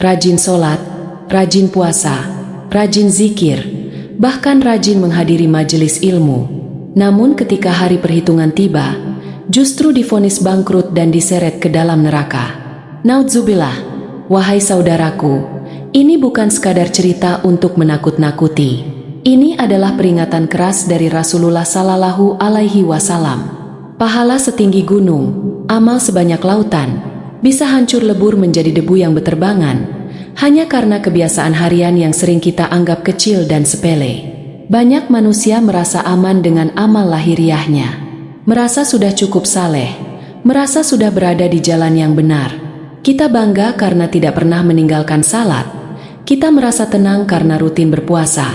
rajin sholat, rajin puasa, rajin zikir, bahkan rajin menghadiri majelis ilmu. Namun ketika hari perhitungan tiba, justru divonis bangkrut dan diseret ke dalam neraka. Naudzubillah, wahai saudaraku, ini bukan sekadar cerita untuk menakut-nakuti. Ini adalah peringatan keras dari Rasulullah Sallallahu Alaihi Wasallam. Pahala setinggi gunung, amal sebanyak lautan, bisa hancur lebur menjadi debu yang beterbangan, hanya karena kebiasaan harian yang sering kita anggap kecil dan sepele. Banyak manusia merasa aman dengan amal lahiriahnya, merasa sudah cukup saleh, merasa sudah berada di jalan yang benar. Kita bangga karena tidak pernah meninggalkan salat. Kita merasa tenang karena rutin berpuasa.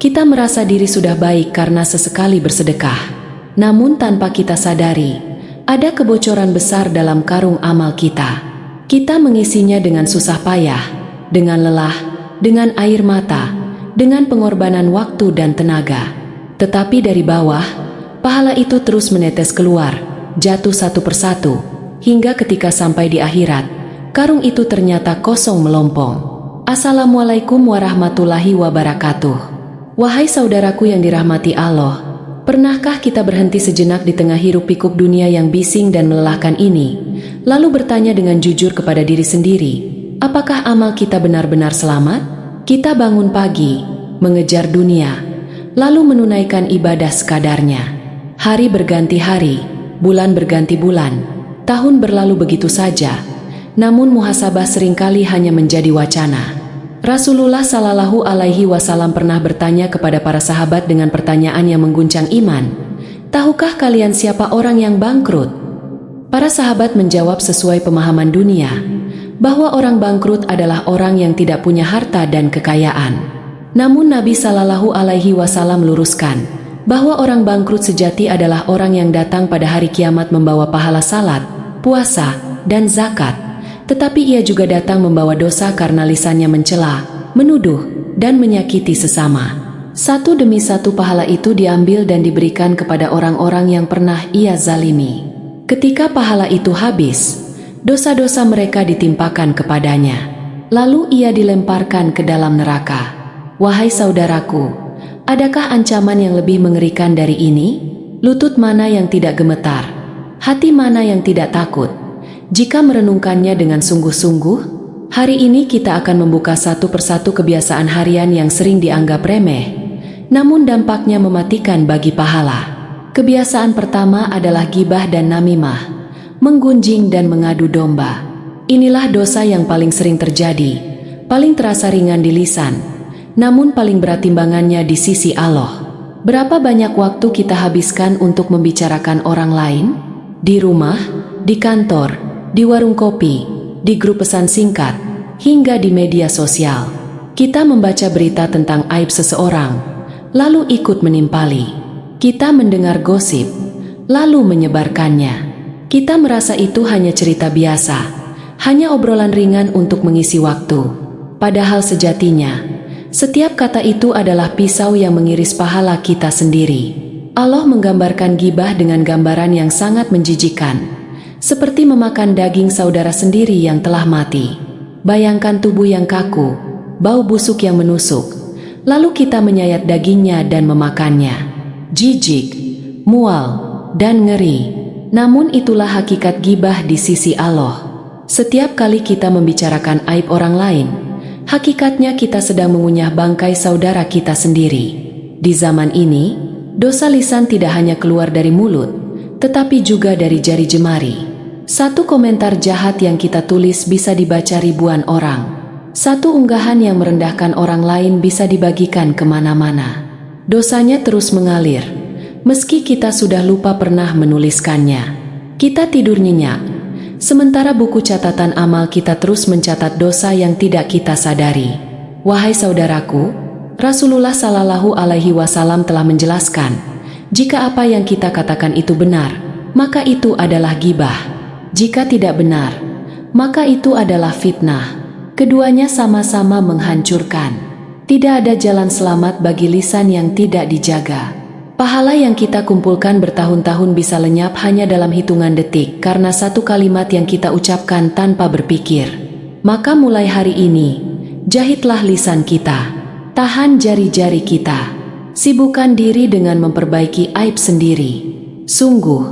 Kita merasa diri sudah baik karena sesekali bersedekah. Namun tanpa kita sadari, ada kebocoran besar dalam karung amal kita. Kita mengisinya dengan susah payah, dengan lelah, dengan air mata, dengan pengorbanan waktu dan tenaga. Tetapi dari bawah, pahala itu terus menetes keluar, jatuh satu persatu, hingga ketika sampai di akhirat, karung itu ternyata kosong melompong. Assalamualaikum warahmatullahi wabarakatuh. Wahai saudaraku yang dirahmati Allah, pernahkah kita berhenti sejenak di tengah hiruk-pikuk dunia yang bising dan melelahkan ini, lalu bertanya dengan jujur kepada diri sendiri, apakah amal kita benar-benar selamat? Kita bangun pagi, mengejar dunia, lalu menunaikan ibadah sekadarnya. Hari berganti hari, bulan berganti bulan, tahun berlalu begitu saja. Namun muhasabah seringkali hanya menjadi wacana. Rasulullah Sallallahu Alaihi Wasallam pernah bertanya kepada para sahabat dengan pertanyaan yang mengguncang iman, tahukah kalian siapa orang yang bangkrut? Para sahabat menjawab sesuai pemahaman dunia, bahwa orang bangkrut adalah orang yang tidak punya harta dan kekayaan. Namun Nabi Sallallahu Alaihi Wasallam meluruskan, bahwa orang bangkrut sejati adalah orang yang datang pada hari kiamat membawa pahala salat, puasa, dan zakat. Tetapi ia juga datang membawa dosa karena lisannya mencela, menuduh, dan menyakiti sesama. Satu demi satu pahala itu diambil dan diberikan kepada orang-orang yang pernah ia zalimi. Ketika pahala itu habis, dosa-dosa mereka ditimpakan kepadanya. Lalu ia dilemparkan ke dalam neraka. Wahai saudaraku, adakah ancaman yang lebih mengerikan dari ini? Lutut mana yang tidak gemetar? Hati mana yang tidak takut? Jika merenungkannya dengan sungguh-sungguh, hari ini kita akan membuka satu persatu kebiasaan harian yang sering dianggap remeh, namun dampaknya mematikan bagi pahala. Kebiasaan pertama adalah ghibah dan namimah, menggunjing dan mengadu domba. Inilah dosa yang paling sering terjadi, paling terasa ringan di lisan, namun paling berat timbangannya di sisi Allah. Berapa banyak waktu kita habiskan untuk membicarakan orang lain? Di rumah, di kantor, di warung kopi, di grup pesan singkat, hingga di media sosial. Kita membaca berita tentang aib seseorang, lalu ikut menimpali. Kita mendengar gosip, lalu menyebarkannya. Kita merasa itu hanya cerita biasa, hanya obrolan ringan untuk mengisi waktu. Padahal sejatinya, setiap kata itu adalah pisau yang mengiris pahala kita sendiri. Allah menggambarkan ghibah dengan gambaran yang sangat menjijikkan, seperti memakan daging saudara sendiri yang telah mati. Bayangkan tubuh yang kaku, bau busuk yang menusuk, lalu kita menyayat dagingnya dan memakannya. Jijik, mual, dan ngeri. Namun itulah hakikat ghibah di sisi Allah. Setiap kali kita membicarakan aib orang lain, hakikatnya kita sedang mengunyah bangkai saudara kita sendiri. Di zaman ini, dosa lisan tidak hanya keluar dari mulut, tetapi juga dari jari jemari. Satu komentar jahat yang kita tulis bisa dibaca ribuan orang. Satu unggahan yang merendahkan orang lain bisa dibagikan kemana-mana. Dosanya terus mengalir, meski kita sudah lupa pernah menuliskannya. Kita tidur nyenyak, sementara buku catatan amal kita terus mencatat dosa yang tidak kita sadari. Wahai saudaraku, Rasulullah Sallallahu Alaihi Wasallam telah menjelaskan, jika apa yang kita katakan itu benar, maka itu adalah ghibah. Jika tidak benar, maka itu adalah fitnah. Keduanya sama-sama menghancurkan. Tidak ada jalan selamat bagi lisan yang tidak dijaga. Pahala yang kita kumpulkan bertahun-tahun bisa lenyap hanya dalam hitungan detik karena satu kalimat yang kita ucapkan tanpa berpikir. Maka mulai hari ini, jahitlah lisan kita, tahan jari-jari kita, sibukkan diri dengan memperbaiki aib sendiri. Sungguh,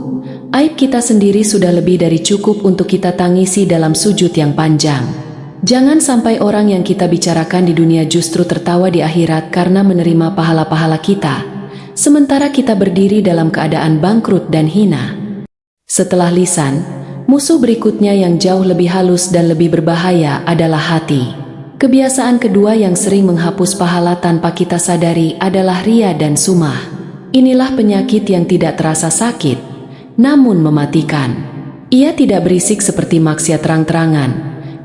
aib kita sendiri sudah lebih dari cukup untuk kita tangisi dalam sujud yang panjang. Jangan sampai orang yang kita bicarakan di dunia justru tertawa di akhirat karena menerima pahala-pahala kita, sementara kita berdiri dalam keadaan bangkrut dan hina. Setelah lisan, musuh berikutnya yang jauh lebih halus dan lebih berbahaya adalah hati. Kebiasaan kedua yang sering menghapus pahala tanpa kita sadari adalah ria dan sumah. Inilah penyakit yang tidak terasa sakit, namun mematikan. Ia tidak berisik seperti maksiat terang-terangan,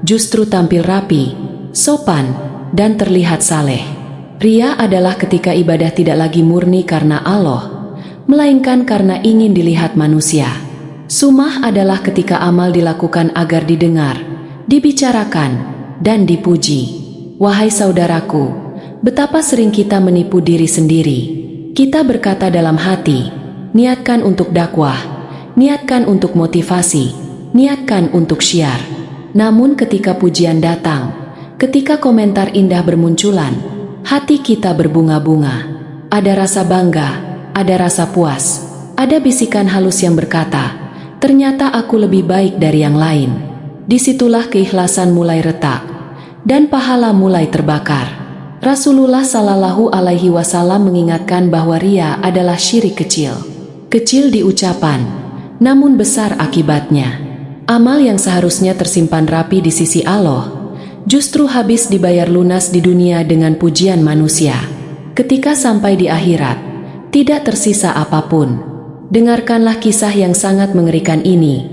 justru tampil rapi, sopan, dan terlihat saleh. Ria adalah ketika ibadah tidak lagi murni karena Allah, melainkan karena ingin dilihat manusia. Sumah adalah ketika amal dilakukan agar didengar, dibicarakan, dan dipuji. Wahai saudaraku, betapa sering kita menipu diri sendiri. Kita berkata dalam hati, niatkan untuk dakwah, niatkan untuk motivasi, niatkan untuk syiar. Namun ketika pujian datang, ketika komentar indah bermunculan, hati kita berbunga-bunga. Ada rasa bangga, ada rasa puas, ada bisikan halus yang berkata, ternyata aku lebih baik dari yang lain. Disitulah keikhlasan mulai retak, dan pahala mulai terbakar. Rasulullah Shallallahu Alaihi Wasallam mengingatkan bahwa ria adalah syirik kecil. Kecil di ucapan, namun besar akibatnya. Amal yang seharusnya tersimpan rapi di sisi Allah, justru habis dibayar lunas di dunia dengan pujian manusia. Ketika sampai di akhirat, tidak tersisa apapun. Dengarkanlah kisah yang sangat mengerikan ini,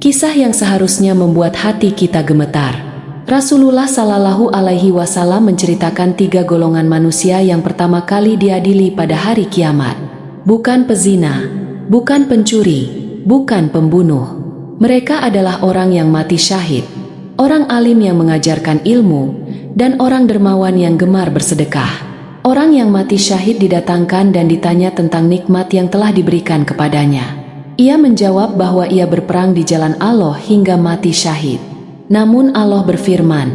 kisah yang seharusnya membuat hati kita gemetar. Rasulullah Shallallahu Alaihi Wasallam menceritakan 3 golongan manusia yang pertama kali diadili pada hari kiamat. Bukan pezina, bukan pencuri, bukan pembunuh. Mereka adalah orang yang mati syahid, orang alim yang mengajarkan ilmu, dan orang dermawan yang gemar bersedekah. Orang yang mati syahid didatangkan dan ditanya tentang nikmat yang telah diberikan kepadanya. Ia menjawab bahwa ia berperang di jalan Allah hingga mati syahid. Namun Allah berfirman,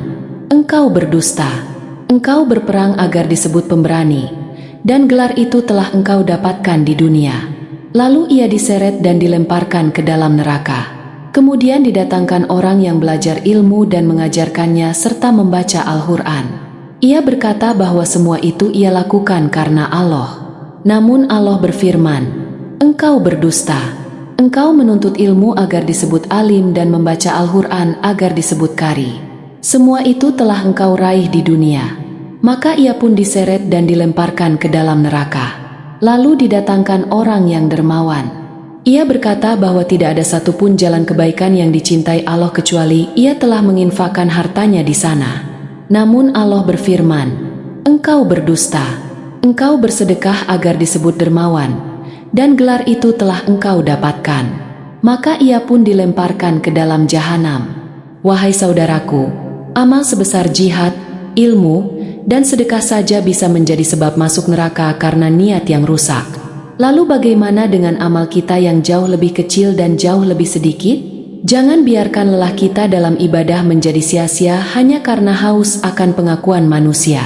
engkau berdusta, engkau berperang agar disebut pemberani, dan gelar itu telah engkau dapatkan di dunia. Lalu ia diseret dan dilemparkan ke dalam neraka. Kemudian didatangkan orang yang belajar ilmu dan mengajarkannya serta membaca Al-Quran. Ia berkata bahwa semua itu ia lakukan karena Allah. Namun Allah berfirman, engkau berdusta. Engkau menuntut ilmu agar disebut alim dan membaca Al-Quran agar disebut qari. Semua itu telah engkau raih di dunia. Maka ia pun diseret dan dilemparkan ke dalam neraka. Lalu didatangkan orang yang dermawan. Ia berkata bahwa tidak ada satupun jalan kebaikan yang dicintai Allah kecuali ia telah menginfakkan hartanya di sana. Namun Allah berfirman, engkau berdusta. Engkau bersedekah agar disebut dermawan, dan gelar itu telah engkau dapatkan. Maka ia pun dilemparkan ke dalam jahanam. Wahai saudaraku, amal sebesar jihad, ilmu, dan sedekah saja bisa menjadi sebab masuk neraka karena niat yang rusak. Lalu bagaimana dengan amal kita yang jauh lebih kecil dan jauh lebih sedikit? Jangan biarkan lelah kita dalam ibadah menjadi sia-sia hanya karena haus akan pengakuan manusia.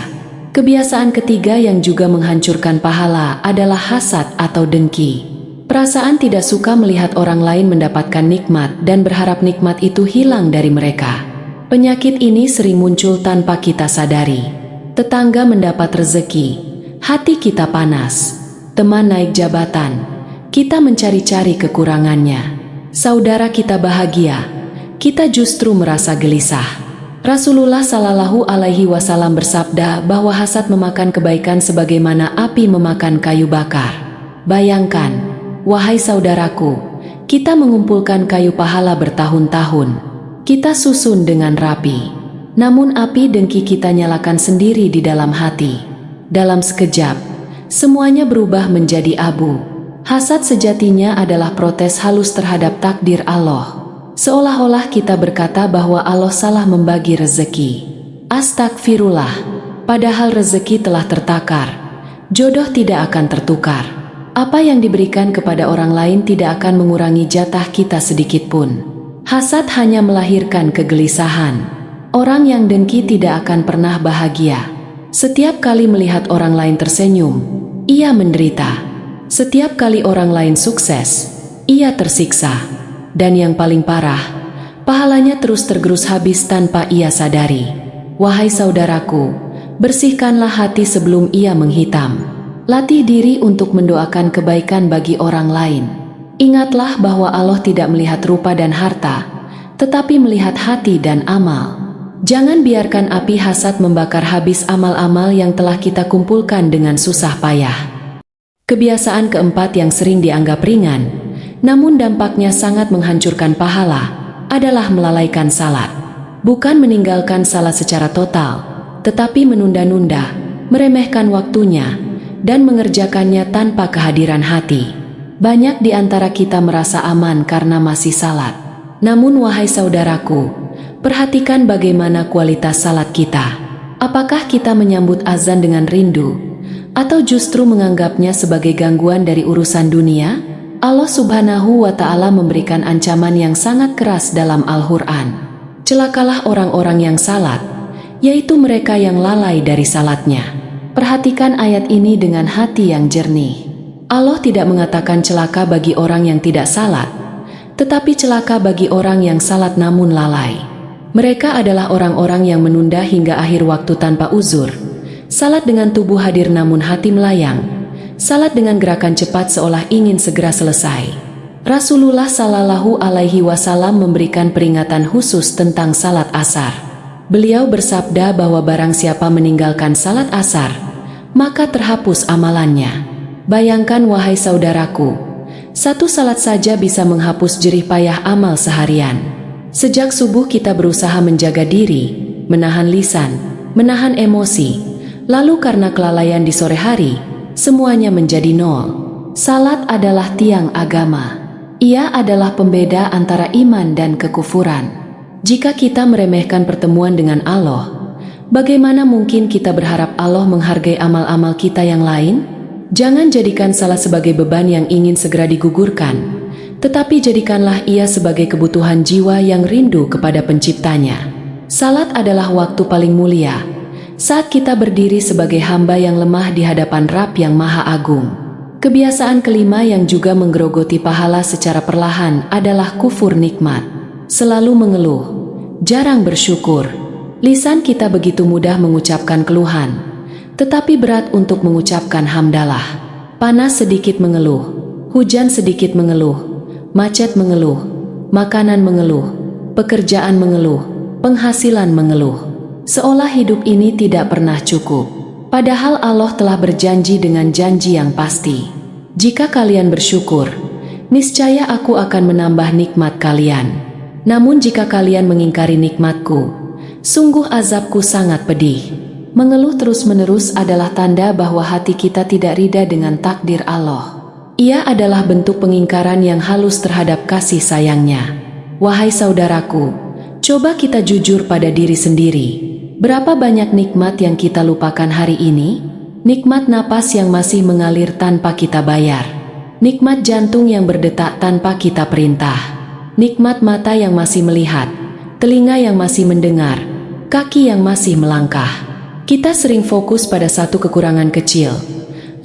Kebiasaan ketiga yang juga menghancurkan pahala adalah hasad atau dengki. Perasaan tidak suka melihat orang lain mendapatkan nikmat dan berharap nikmat itu hilang dari mereka. Penyakit ini sering muncul tanpa kita sadari. Tetangga mendapat rezeki, hati kita panas. Teman naik jabatan, kita mencari-cari kekurangannya. Saudara kita bahagia, kita justru merasa gelisah. Rasulullah Shallallahu Alaihi Wasallam bersabda bahwa hasad memakan kebaikan sebagaimana api memakan kayu bakar. Bayangkan, wahai saudaraku, kita mengumpulkan kayu pahala bertahun-tahun. Kita susun dengan rapi. Namun api dengki kita nyalakan sendiri di dalam hati. Dalam sekejap, semuanya berubah menjadi abu. Hasad sejatinya adalah protes halus terhadap takdir Allah. Seolah-olah kita berkata bahwa Allah salah membagi rezeki. Astagfirullah, padahal rezeki telah tertakar. Jodoh tidak akan tertukar. Apa yang diberikan kepada orang lain tidak akan mengurangi jatah kita sedikitpun. Hasad hanya melahirkan kegelisahan. Orang yang dengki tidak akan pernah bahagia. Setiap kali melihat orang lain tersenyum, ia menderita. Setiap kali orang lain sukses, ia tersiksa. Dan yang paling parah, pahalanya terus tergerus habis tanpa ia sadari. Wahai saudaraku, bersihkanlah hati sebelum ia menghitam. Latih diri untuk mendoakan kebaikan bagi orang lain. Ingatlah bahwa Allah tidak melihat rupa dan harta, tetapi melihat hati dan amal. Jangan biarkan api hasad membakar habis amal-amal yang telah kita kumpulkan dengan susah payah. Kebiasaan keempat yang sering dianggap ringan, namun dampaknya sangat menghancurkan pahala, adalah melalaikan salat. Bukan meninggalkan salat secara total, tetapi menunda-nunda, meremehkan waktunya, dan mengerjakannya tanpa kehadiran hati. Banyak di antara kita merasa aman karena masih salat. Namun wahai saudaraku, perhatikan bagaimana kualitas salat kita. Apakah kita menyambut azan dengan rindu, atau justru menganggapnya sebagai gangguan dari urusan dunia? Allah Subhanahu wa Ta'ala memberikan ancaman yang sangat keras dalam Al-Quran. Celakalah orang-orang yang salat, yaitu mereka yang lalai dari salatnya. Perhatikan ayat ini dengan hati yang jernih. Allah tidak mengatakan celaka bagi orang yang tidak salat, tetapi celaka bagi orang yang salat namun lalai. Mereka adalah orang-orang yang menunda hingga akhir waktu tanpa uzur. Salat dengan tubuh hadir namun hati melayang. Salat dengan gerakan cepat seolah ingin segera selesai. Rasulullah Shallallahu Alaihi Wasallam memberikan peringatan khusus tentang salat asar. Beliau bersabda bahwa barang siapa meninggalkan salat asar, maka terhapus amalannya. Bayangkan wahai saudaraku, satu salat saja bisa menghapus jerih payah amal seharian. Sejak subuh kita berusaha menjaga diri, menahan lisan, menahan emosi, lalu karena kelalaian di sore hari, semuanya menjadi nol. Salat adalah tiang agama. Ia adalah pembeda antara iman dan kekufuran. Jika kita meremehkan pertemuan dengan Allah, bagaimana mungkin kita berharap Allah menghargai amal-amal kita yang lain? Jangan jadikan salat sebagai beban yang ingin segera digugurkan, tetapi jadikanlah ia sebagai kebutuhan jiwa yang rindu kepada penciptanya. Salat adalah waktu paling mulia, saat kita berdiri sebagai hamba yang lemah di hadapan Rabb yang Maha Agung. Kebiasaan kelima yang juga menggerogoti pahala secara perlahan adalah kufur nikmat. Selalu mengeluh, jarang bersyukur. Lisan kita begitu mudah mengucapkan keluhan, tetapi berat untuk mengucapkan hamdalah. Panas sedikit mengeluh, hujan sedikit mengeluh, macet mengeluh, makanan mengeluh, pekerjaan mengeluh, penghasilan mengeluh. Seolah hidup ini tidak pernah cukup. Padahal Allah telah berjanji dengan janji yang pasti. Jika kalian bersyukur, niscaya aku akan menambah nikmat kalian. Namun jika kalian mengingkari nikmatku, sungguh azabku sangat pedih. Mengeluh terus-menerus adalah tanda bahwa hati kita tidak ridha dengan takdir Allah. Ia adalah bentuk pengingkaran yang halus terhadap kasih sayangnya. Wahai saudaraku, coba kita jujur pada diri sendiri. Berapa banyak nikmat yang kita lupakan hari ini? Nikmat napas yang masih mengalir tanpa kita bayar. Nikmat jantung yang berdetak tanpa kita perintah. Nikmat mata yang masih melihat, telinga yang masih mendengar, kaki yang masih melangkah. Kita sering fokus pada satu kekurangan kecil,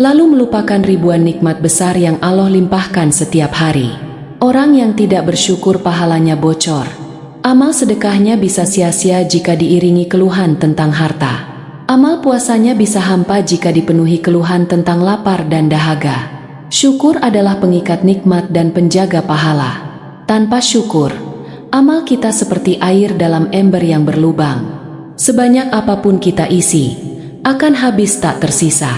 lalu melupakan ribuan nikmat besar yang Allah limpahkan setiap hari. Orang yang tidak bersyukur pahalanya bocor. Amal sedekahnya bisa sia-sia jika diiringi keluhan tentang harta. Amal puasanya bisa hampa jika dipenuhi keluhan tentang lapar dan dahaga. Syukur adalah pengikat nikmat dan penjaga pahala. Tanpa syukur, amal kita seperti air dalam ember yang berlubang. Sebanyak apapun kita isi, akan habis tak tersisa.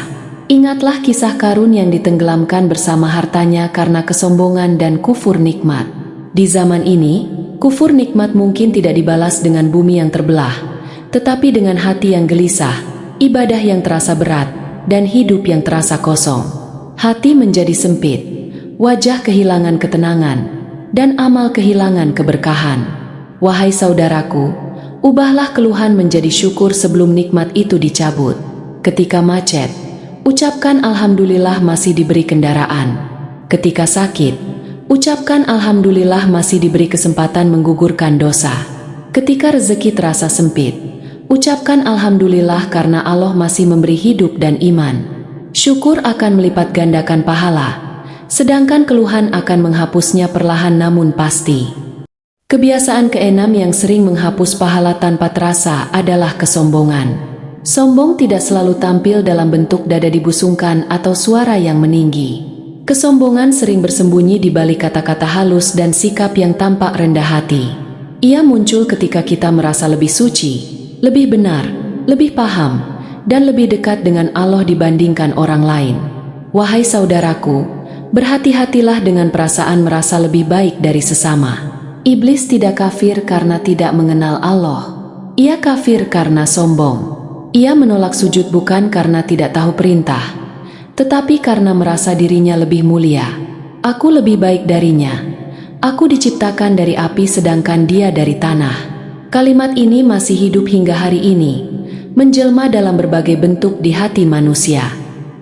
Ingatlah kisah Qarun yang ditenggelamkan bersama hartanya karena kesombongan dan kufur nikmat. Di zaman ini, kufur nikmat mungkin tidak dibalas dengan bumi yang terbelah, tetapi dengan hati yang gelisah, ibadah yang terasa berat, dan hidup yang terasa kosong. Hati menjadi sempit, wajah kehilangan ketenangan, dan amal kehilangan keberkahan. Wahai saudaraku, ubahlah keluhan menjadi syukur sebelum nikmat itu dicabut. Ketika macet, ucapkan alhamdulillah masih diberi kendaraan. Ketika sakit, ucapkan alhamdulillah masih diberi kesempatan menggugurkan dosa. Ketika rezeki terasa sempit, ucapkan alhamdulillah karena Allah masih memberi hidup dan iman. Syukur akan melipat gandakan pahala, sedangkan keluhan akan menghapusnya perlahan namun pasti. Kebiasaan keenam yang sering menghapus pahala tanpa terasa adalah kesombongan. Sombong tidak selalu tampil dalam bentuk dada dibusungkan atau suara yang meninggi. Kesombongan sering bersembunyi di balik kata-kata halus dan sikap yang tampak rendah hati. Ia muncul ketika kita merasa lebih suci, lebih benar, lebih paham, dan lebih dekat dengan Allah dibandingkan orang lain. Wahai saudaraku, berhati-hatilah dengan perasaan merasa lebih baik dari sesama. Iblis tidak kafir karena tidak mengenal Allah. Ia kafir karena sombong. Ia menolak sujud bukan karena tidak tahu perintah, tetapi karena merasa dirinya lebih mulia. Aku lebih baik darinya. Aku diciptakan dari api sedangkan dia dari tanah. Kalimat ini masih hidup hingga hari ini, menjelma dalam berbagai bentuk di hati manusia.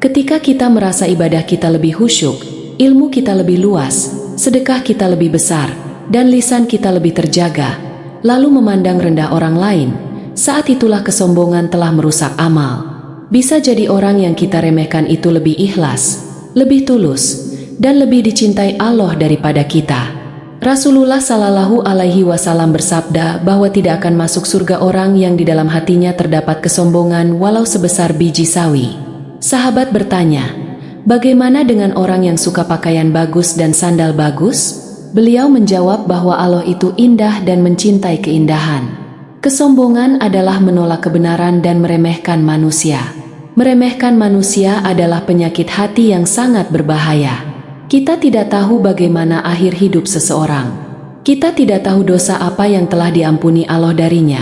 Ketika kita merasa ibadah kita lebih khusyuk, ilmu kita lebih luas, sedekah kita lebih besar, dan lisan kita lebih terjaga, lalu memandang rendah orang lain, saat itulah kesombongan telah merusak amal. Bisa jadi orang yang kita remehkan itu lebih ikhlas, lebih tulus, dan lebih dicintai Allah daripada kita. Rasulullah Shallallahu Alaihi Wasallam bersabda bahwa tidak akan masuk surga orang yang di dalam hatinya terdapat kesombongan walau sebesar biji sawi. Sahabat bertanya, bagaimana dengan orang yang suka pakaian bagus dan sandal bagus? Beliau menjawab bahwa Allah itu indah dan mencintai keindahan. Kesombongan adalah menolak kebenaran dan meremehkan manusia. Meremehkan manusia adalah penyakit hati yang sangat berbahaya. Kita tidak tahu bagaimana akhir hidup seseorang. Kita tidak tahu dosa apa yang telah diampuni Allah darinya.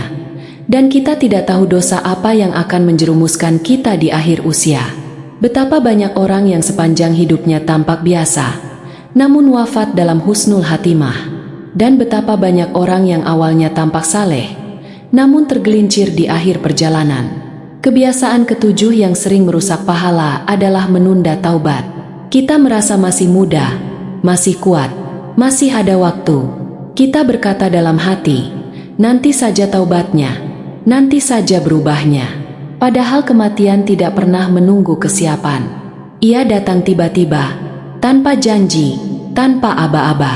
Dan kita tidak tahu dosa apa yang akan menjerumuskan kita di akhir usia. Betapa banyak orang yang sepanjang hidupnya tampak biasa, namun wafat dalam husnul hatimah. Dan betapa banyak orang yang awalnya tampak saleh, namun tergelincir di akhir perjalanan. Kebiasaan ketujuh yang sering merusak pahala adalah menunda taubat. Kita merasa masih muda, masih kuat, masih ada waktu. Kita berkata dalam hati, nanti saja taubatnya, nanti saja berubahnya. Padahal kematian tidak pernah menunggu kesiapan. Ia datang tiba-tiba, tanpa janji, tanpa aba-aba.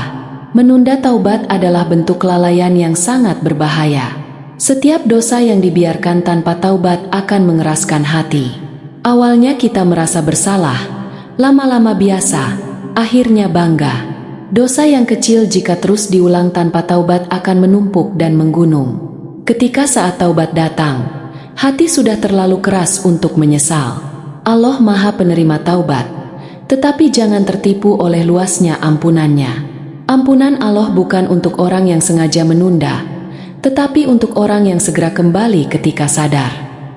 Menunda taubat adalah bentuk kelalaian yang sangat berbahaya. Setiap dosa yang dibiarkan tanpa taubat akan mengeraskan hati. Awalnya kita merasa bersalah, lama-lama biasa, akhirnya bangga. Dosa yang kecil jika terus diulang tanpa taubat akan menumpuk dan menggunung. Ketika saat taubat datang, hati sudah terlalu keras untuk menyesal. Allah Maha Penerima taubat, tetapi jangan tertipu oleh luasnya ampunannya. Ampunan Allah bukan untuk orang yang sengaja menunda, tetapi untuk orang yang segera kembali ketika sadar.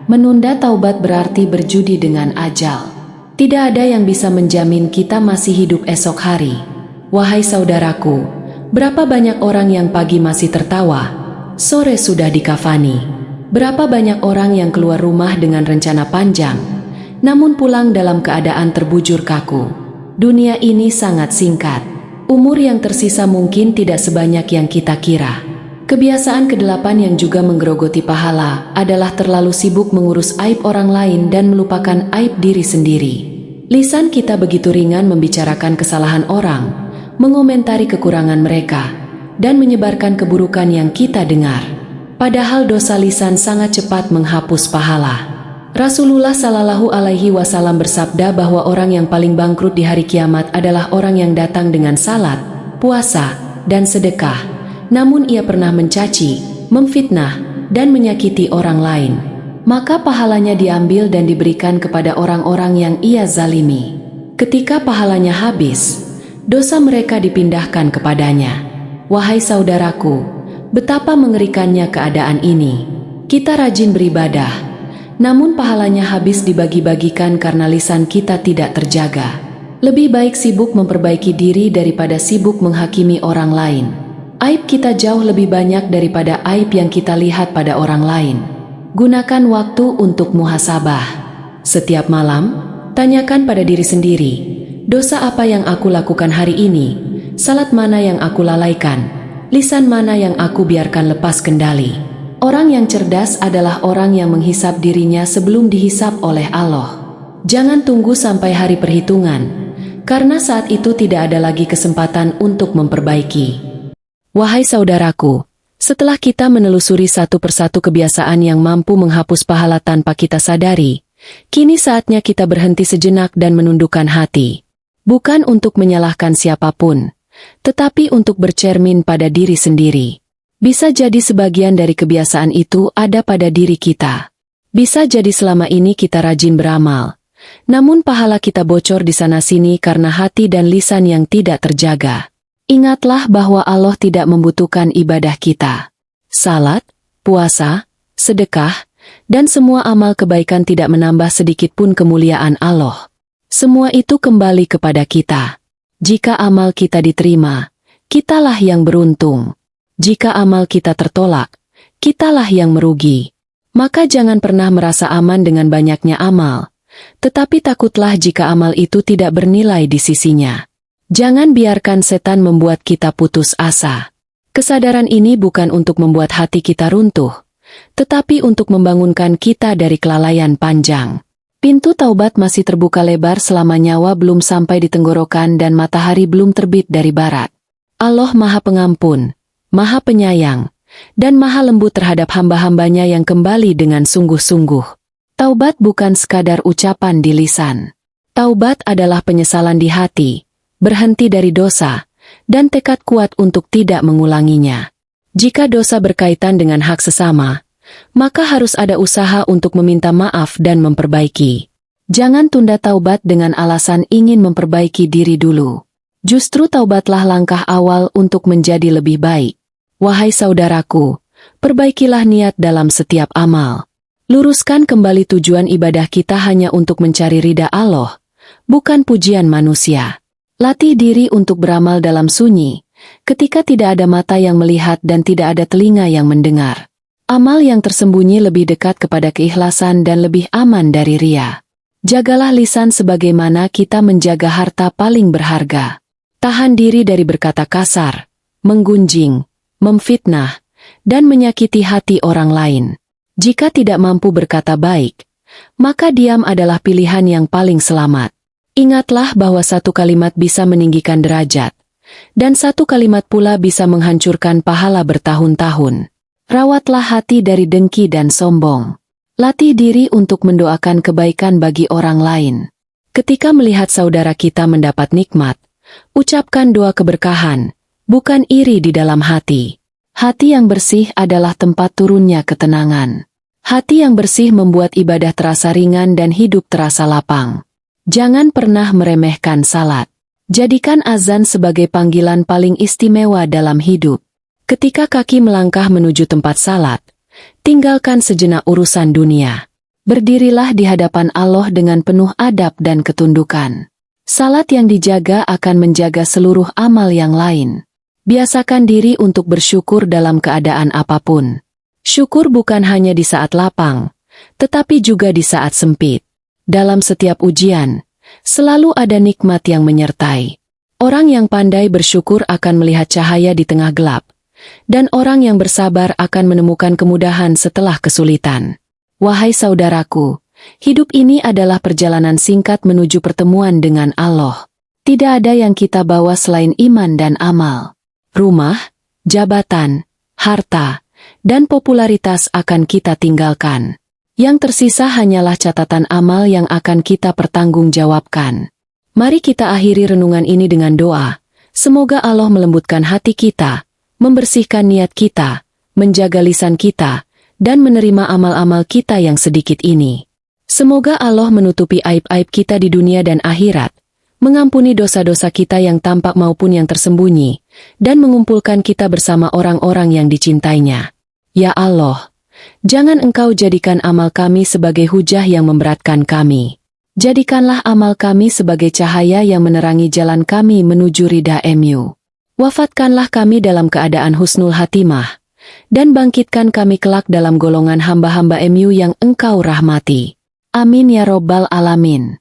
Menunda taubat berarti berjudi dengan ajal. Tidak ada yang bisa menjamin kita masih hidup esok hari. Wahai saudaraku, berapa banyak orang yang pagi masih tertawa, sore sudah dikafani. Berapa banyak orang yang keluar rumah dengan rencana panjang, namun pulang dalam keadaan terbujur kaku. Dunia ini sangat singkat. Umur yang tersisa mungkin tidak sebanyak yang kita kira. Kebiasaan kedelapan yang juga menggerogoti pahala adalah terlalu sibuk mengurus aib orang lain dan melupakan aib diri sendiri. Lisan kita begitu ringan membicarakan kesalahan orang, mengomentari kekurangan mereka, dan menyebarkan keburukan yang kita dengar. Padahal dosa lisan sangat cepat menghapus pahala. Rasulullah Shallallahu Alaihi Wasallam bersabda bahwa orang yang paling bangkrut di hari kiamat adalah orang yang datang dengan salat, puasa, dan sedekah, namun ia pernah mencaci, memfitnah, dan menyakiti orang lain. Maka pahalanya diambil dan diberikan kepada orang-orang yang ia zalimi. Ketika pahalanya habis, dosa mereka dipindahkan kepadanya. Wahai saudaraku, betapa mengerikannya keadaan ini. Kita rajin beribadah, namun pahalanya habis dibagi-bagikan karena lisan kita tidak terjaga. Lebih baik sibuk memperbaiki diri daripada sibuk menghakimi orang lain. Aib kita jauh lebih banyak daripada aib yang kita lihat pada orang lain. Gunakan waktu untuk muhasabah. Setiap malam, tanyakan pada diri sendiri, dosa apa yang aku lakukan hari ini? Salat mana yang aku lalaikan? lisan mana yang aku biarkan lepas kendali. Orang yang cerdas adalah orang yang menghisap dirinya sebelum dihisap oleh Allah. Jangan tunggu sampai hari perhitungan, karena saat itu tidak ada lagi kesempatan untuk memperbaiki. Wahai saudaraku, setelah kita menelusuri satu persatu kebiasaan yang mampu menghapus pahala tanpa kita sadari, kini saatnya kita berhenti sejenak dan menundukkan hati. Bukan untuk menyalahkan siapapun, tetapi untuk bercermin pada diri sendiri. Bisa jadi sebagian dari kebiasaan itu ada pada diri kita. Bisa jadi selama ini kita rajin beramal, namun pahala kita bocor di sana-sini karena hati dan lisan yang tidak terjaga. Ingatlah bahwa Allah tidak membutuhkan ibadah kita. Salat, puasa, sedekah, dan semua amal kebaikan tidak menambah sedikit pun kemuliaan Allah. Semua itu kembali kepada kita. Jika amal kita diterima, kitalah yang beruntung. Jika amal kita tertolak, kitalah yang merugi. Maka jangan pernah merasa aman dengan banyaknya amal, tetapi takutlah jika amal itu tidak bernilai di sisinya. Jangan biarkan setan membuat kita putus asa. Kesadaran ini bukan untuk membuat hati kita runtuh, tetapi untuk membangunkan kita dari kelalaian panjang. Pintu taubat masih terbuka lebar selama nyawa belum sampai di tenggorokan dan matahari belum terbit dari barat. Allah Maha Pengampun, Maha Penyayang, dan Maha Lembut terhadap hamba-hambanya yang kembali dengan sungguh-sungguh. Taubat bukan sekadar ucapan di lisan. Taubat adalah penyesalan di hati, berhenti dari dosa, dan tekad kuat untuk tidak mengulanginya. Jika dosa berkaitan dengan hak sesama, maka harus ada usaha untuk meminta maaf dan memperbaiki. Jangan tunda taubat dengan alasan ingin memperbaiki diri dulu. Justru taubatlah langkah awal untuk menjadi lebih baik. Wahai saudaraku, perbaikilah niat dalam setiap amal. Luruskan kembali tujuan ibadah kita hanya untuk mencari ridha Allah, bukan pujian manusia. Latih diri untuk beramal dalam sunyi, ketika tidak ada mata yang melihat dan tidak ada telinga yang mendengar. Amal yang tersembunyi lebih dekat kepada keikhlasan dan lebih aman dari ria. Jagalah lisan sebagaimana kita menjaga harta paling berharga. Tahan diri dari berkata kasar, menggunjing, memfitnah, dan menyakiti hati orang lain. Jika tidak mampu berkata baik, maka diam adalah pilihan yang paling selamat. Ingatlah bahwa satu kalimat bisa meninggikan derajat, dan satu kalimat pula bisa menghancurkan pahala bertahun-tahun. Rawatlah hati dari dengki dan sombong. Latih diri untuk mendoakan kebaikan bagi orang lain. Ketika melihat saudara kita mendapat nikmat, ucapkan doa keberkahan, bukan iri di dalam hati. Hati yang bersih adalah tempat turunnya ketenangan. Hati yang bersih membuat ibadah terasa ringan dan hidup terasa lapang. Jangan pernah meremehkan salat. Jadikan azan sebagai panggilan paling istimewa dalam hidup. Ketika kaki melangkah menuju tempat salat, tinggalkan sejenak urusan dunia. Berdirilah di hadapan Allah dengan penuh adab dan ketundukan. Salat yang dijaga akan menjaga seluruh amal yang lain. Biasakan diri untuk bersyukur dalam keadaan apapun. Syukur bukan hanya di saat lapang, tetapi juga di saat sempit. Dalam setiap ujian, selalu ada nikmat yang menyertai. Orang yang pandai bersyukur akan melihat cahaya di tengah gelap, dan orang yang bersabar akan menemukan kemudahan setelah kesulitan. Wahai saudaraku, hidup ini adalah perjalanan singkat menuju pertemuan dengan Allah. Tidak ada yang kita bawa selain iman dan amal. Rumah, jabatan, harta, dan popularitas akan kita tinggalkan. Yang tersisa hanyalah catatan amal yang akan kita pertanggungjawabkan. Mari kita akhiri renungan ini dengan doa. Semoga Allah melembutkan hati kita, membersihkan niat kita, menjaga lisan kita, dan menerima amal-amal kita yang sedikit ini. Semoga Allah menutupi aib-aib kita di dunia dan akhirat, mengampuni dosa-dosa kita yang tampak maupun yang tersembunyi, dan mengumpulkan kita bersama orang-orang yang dicintainya. Ya Allah, jangan Engkau jadikan amal kami sebagai hujah yang memberatkan kami. Jadikanlah amal kami sebagai cahaya yang menerangi jalan kami menuju ridha-Mu. Wafatkanlah kami dalam keadaan husnul hatimah, dan bangkitkan kami kelak dalam golongan hamba-hamba-Mu yang Engkau rahmati. Amin ya Robbal Alamin.